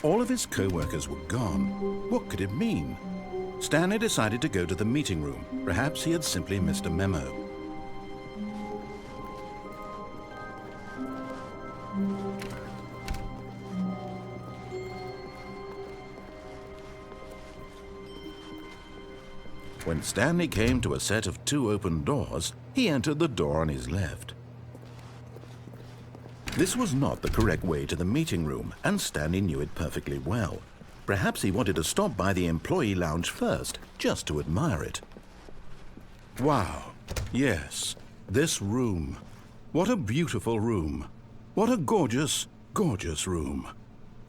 All of his co-workers were gone. What could it mean? Stanley decided to go to the meeting room. Perhaps he had simply missed a memo. When Stanley came to a set of 2 open doors, he entered the door on his left. This was not the correct way to the meeting room, and Stanley knew it perfectly well. Perhaps he wanted to stop by the employee lounge first, just to admire it. Wow, yes, this room. What a beautiful room. What a gorgeous, gorgeous room.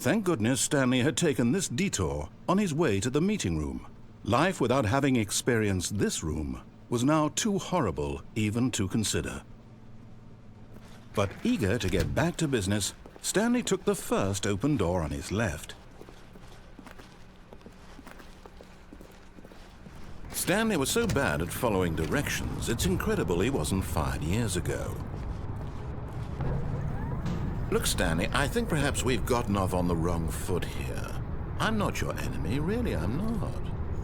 Thank goodness Stanley had taken this detour on his way to the meeting room. Life without having experienced this room was now too horrible even to consider. But eager to get back to business, Stanley took the first open door on his left. Stanley was so bad at following directions, it's incredible he wasn't fired years ago. Look, Stanley, I think perhaps we've gotten off on the wrong foot here. I'm not your enemy, really, I'm not.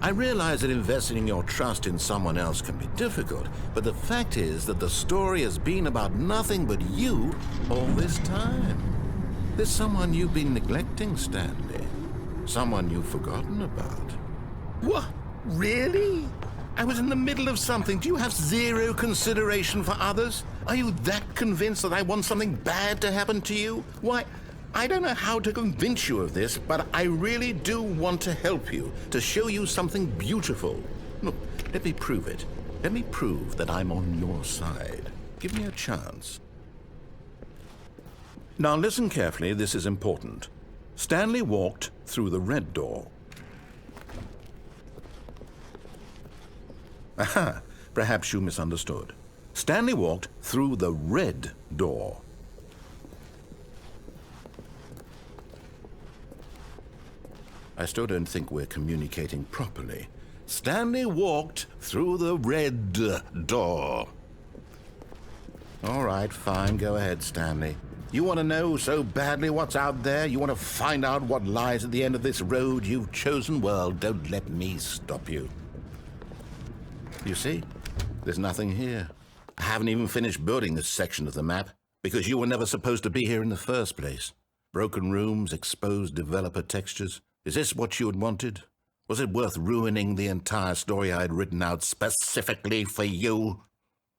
I realize that investing your trust in someone else can be difficult, but the fact is that the story has been about nothing but you all this time. There's someone you've been neglecting, Stanley. Someone you've forgotten about. What? Really? I was in the middle of something. Do you have zero consideration for others? Are you that convinced that I want something bad to happen to you? Why, I don't know how to convince you of this, but I really do want to help you, to show you something beautiful. Look, let me prove it. Let me prove that I'm on your side. Give me a chance. Now listen carefully, this is important. Stanley walked through the red door. Aha, perhaps you misunderstood. Stanley walked through the red door. I still don't think we're communicating properly. Stanley walked through the red door. All right, fine, go ahead, Stanley. You want to know so badly what's out there? You want to find out what lies at the end of this road you've chosen? Well, don't let me stop you. You see, there's nothing here. I haven't even finished building this section of the map, because you were never supposed to be here in the first place. Broken rooms, exposed developer textures. Is this what you had wanted? Was it worth ruining the entire story I had written out specifically for you?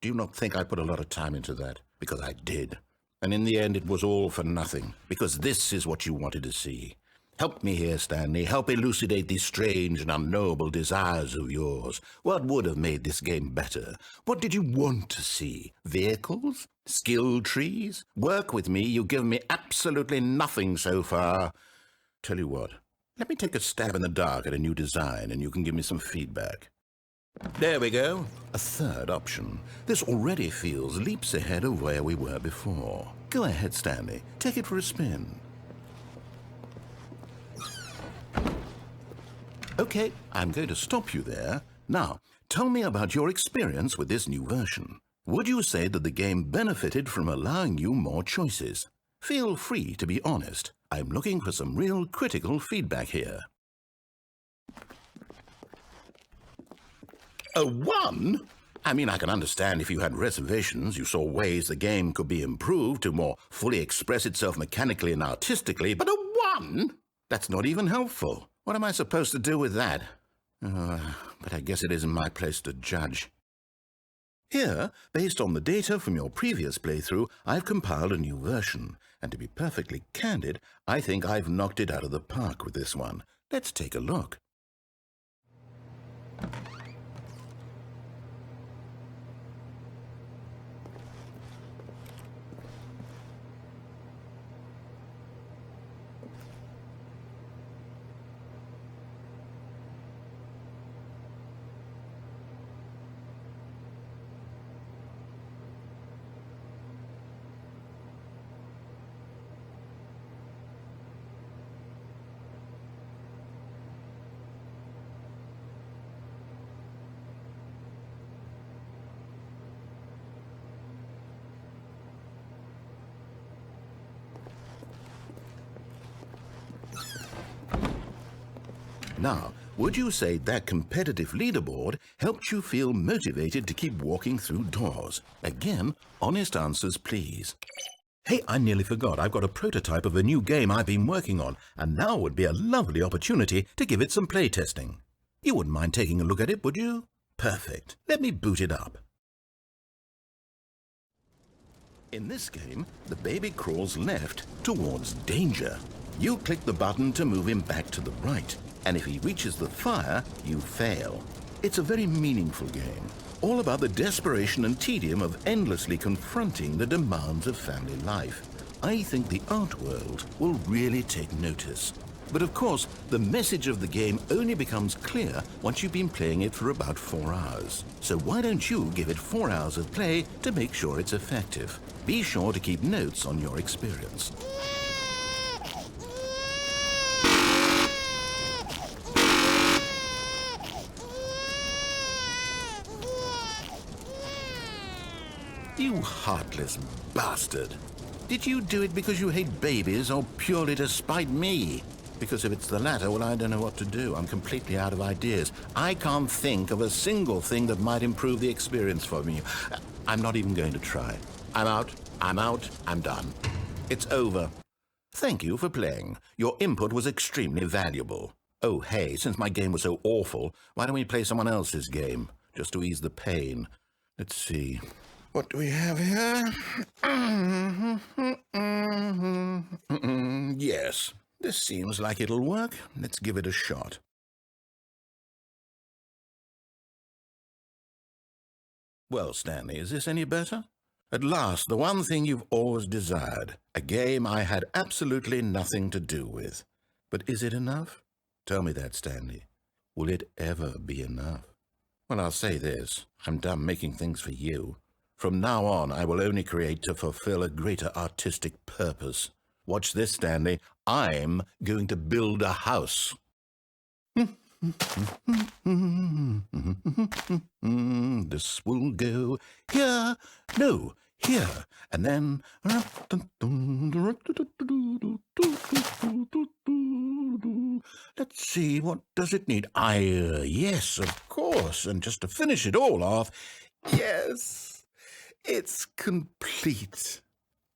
Do you not think I put a lot of time into that? Because I did. And in the end, it was all for nothing, because this is what you wanted to see. Help me here, Stanley. Help elucidate these strange and unknowable desires of yours. What would have made this game better? What did you want to see? Vehicles? Skill trees? Work with me. You've given me absolutely nothing so far. Tell you what, let me take a stab in the dark at a new design, and you can give me some feedback. There we go. A third option. This already feels leaps ahead of where we were before. Go ahead, Stanley. Take it for a spin. Okay, I'm going to stop you there. Now, tell me about your experience with this new version. Would you say that the game benefited from allowing you more choices? Feel free to be honest. I'm looking for some real critical feedback here. A 1? I mean, I can understand if you had reservations, you saw ways the game could be improved to more fully express itself mechanically and artistically, but a 1? That's not even helpful. What am I supposed to do with that? But I guess it isn't my place to judge. Here, based on the data from your previous playthrough, I've compiled a new version. And to be perfectly candid, I think I've knocked it out of the park with this one. Let's take a look. Now, would you say that competitive leaderboard helped you feel motivated to keep walking through doors? Again, honest answers, please. Hey, I nearly forgot. I've got a prototype of a new game I've been working on, and now would be a lovely opportunity to give it some playtesting. You wouldn't mind taking a look at it, would you? Perfect. Let me boot it up. In this game, the baby crawls left towards danger. You click the button to move him back to the right, and if he reaches the fire, you fail. It's a very meaningful game, all about the desperation and tedium of endlessly confronting the demands of family life. I think the art world will really take notice. But of course, the message of the game only becomes clear once you've been playing it for about 4 hours. So why don't you give it 4 hours of play to make sure it's effective? Be sure to keep notes on your experience. You heartless bastard. Did you do it because you hate babies or purely to spite me? Because if it's the latter, well, I don't know what to do. I'm completely out of ideas. I can't think of a single thing that might improve the experience for me. I'm not even going to try. I'm out, I'm done. It's over. Thank you for playing. Your input was extremely valuable. Oh, hey, since my game was so awful, why don't we play someone else's game, just to ease the pain? Let's see. What do we have here? Yes, this seems like it'll work. Let's give it a shot. Well, Stanley, is this any better? At last, the one thing you've always desired. A game I had absolutely nothing to do with. But is it enough? Tell me that, Stanley. Will it ever be enough? Well, I'll say this. I'm done making things for you. From now on, I will only create to fulfill a greater artistic purpose. Watch this, Stanley. I'm going to build a house. This will go here, no, here, and then... Let's see, what does it need? Yes, of course, and just to finish it all off, yes, it's complete.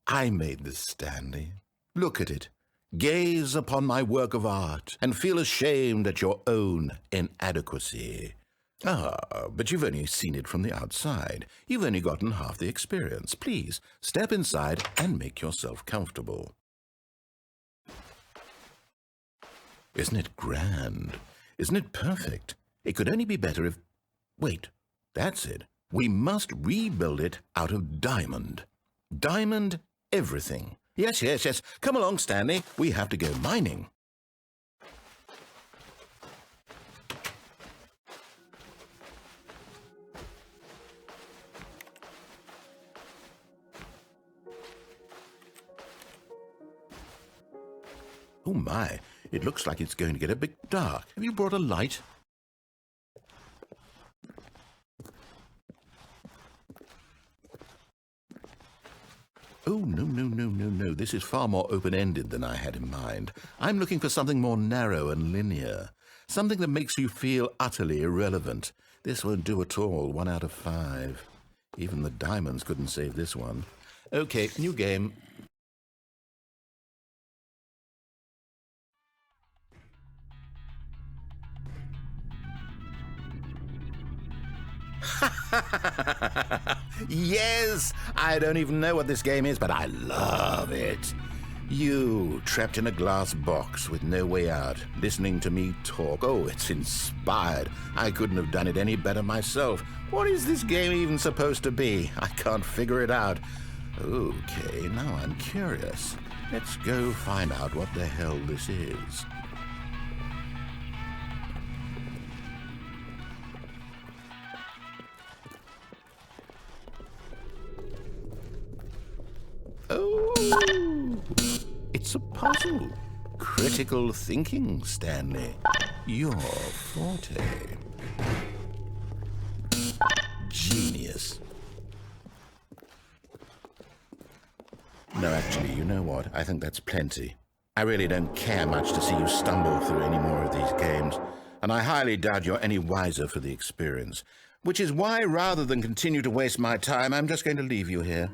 I made this, Stanley. Look at it. Gaze upon my work of art and feel ashamed at your own inadequacy. Ah, but you've only seen it from the outside. You've only gotten half the experience. Please, step inside and make yourself comfortable. Isn't it grand? Isn't it perfect? It could only be better if... Wait, that's it. We must rebuild it out of diamond. Diamond everything. Yes, yes, yes. Come along, Stanley. We have to go mining. Oh, my. It looks like it's going to get a bit dark. Have you brought a light? Oh, no. This is far more open-ended than I had in mind. I'm looking for something more narrow and linear. Something that makes you feel utterly irrelevant. This won't do at all. 1 out of 5. Even the diamonds couldn't save this one. Okay, new game. Yes! I don't even know what this game is, but I love it. You, trapped in a glass box with no way out, listening to me talk. Oh, it's inspired. I couldn't have done it any better myself. What is this game even supposed to be? I can't figure it out. Okay, now I'm curious. Let's go find out what the hell this is. Oh, it's a puzzle. Critical thinking, Stanley. Your forte. Genius. No, actually, you know what? I think that's plenty. I really don't care much to see you stumble through any more of these games, and I highly doubt you're any wiser for the experience. Which is why, rather than continue to waste my time, I'm just going to leave you here.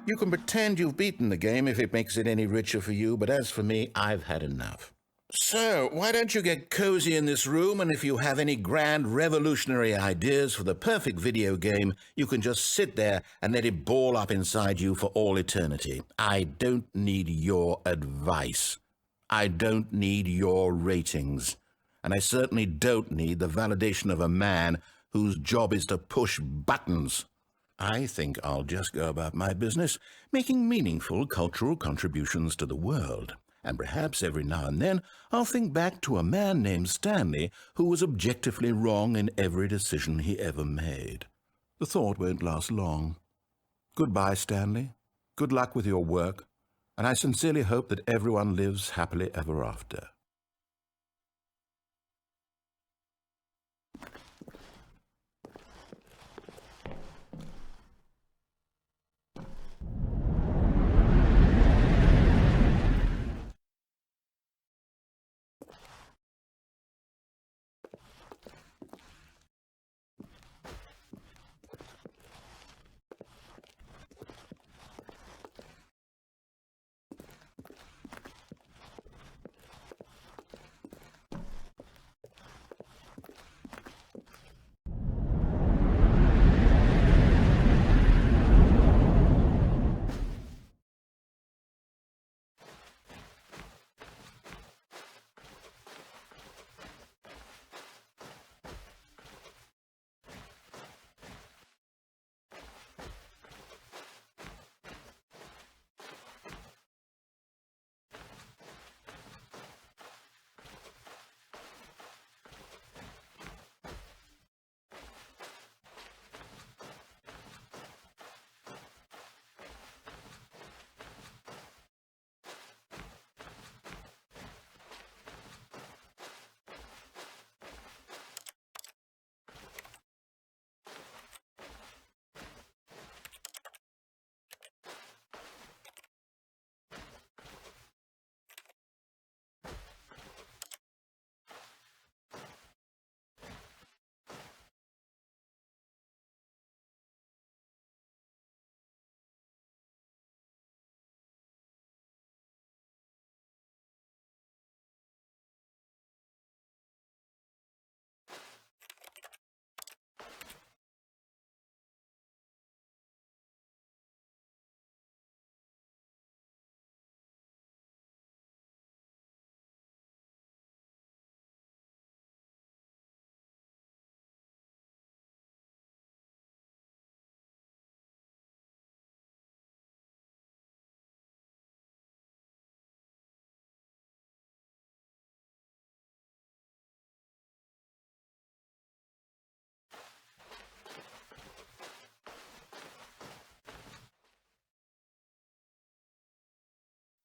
You can pretend you've beaten the game if it makes it any richer for you, but as for me, I've had enough. So, why don't you get cozy in this room, and if you have any grand revolutionary ideas for the perfect video game, you can just sit there and let it ball up inside you for all eternity. I don't need your advice. I don't need your ratings. And I certainly don't need the validation of a man whose job is to push buttons. I think I'll just go about my business, making meaningful cultural contributions to the world. And perhaps every now and then I'll think back to a man named Stanley who was objectively wrong in every decision he ever made. The thought won't last long. Goodbye, Stanley. Good luck with your work, and I sincerely hope that everyone lives happily ever after.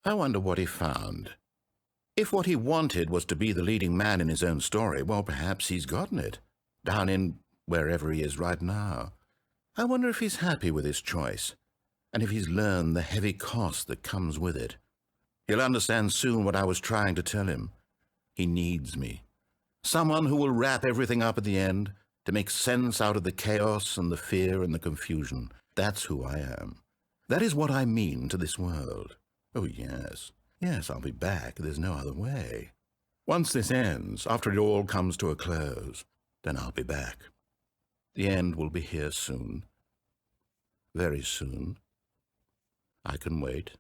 I wonder what he found. If what he wanted was to be the leading man in his own story, well, perhaps he's gotten it, down in wherever he is right now. I wonder if he's happy with his choice, and if he's learned the heavy cost that comes with it. He'll understand soon what I was trying to tell him. He needs me. Someone who will wrap everything up at the end, to make sense out of the chaos and the fear and the confusion. That's who I am. That is what I mean to this world. Oh, yes. Yes, I'll be back. There's no other way. Once this ends, after it all comes to a close, then I'll be back. The end will be here soon. Very soon. I can wait.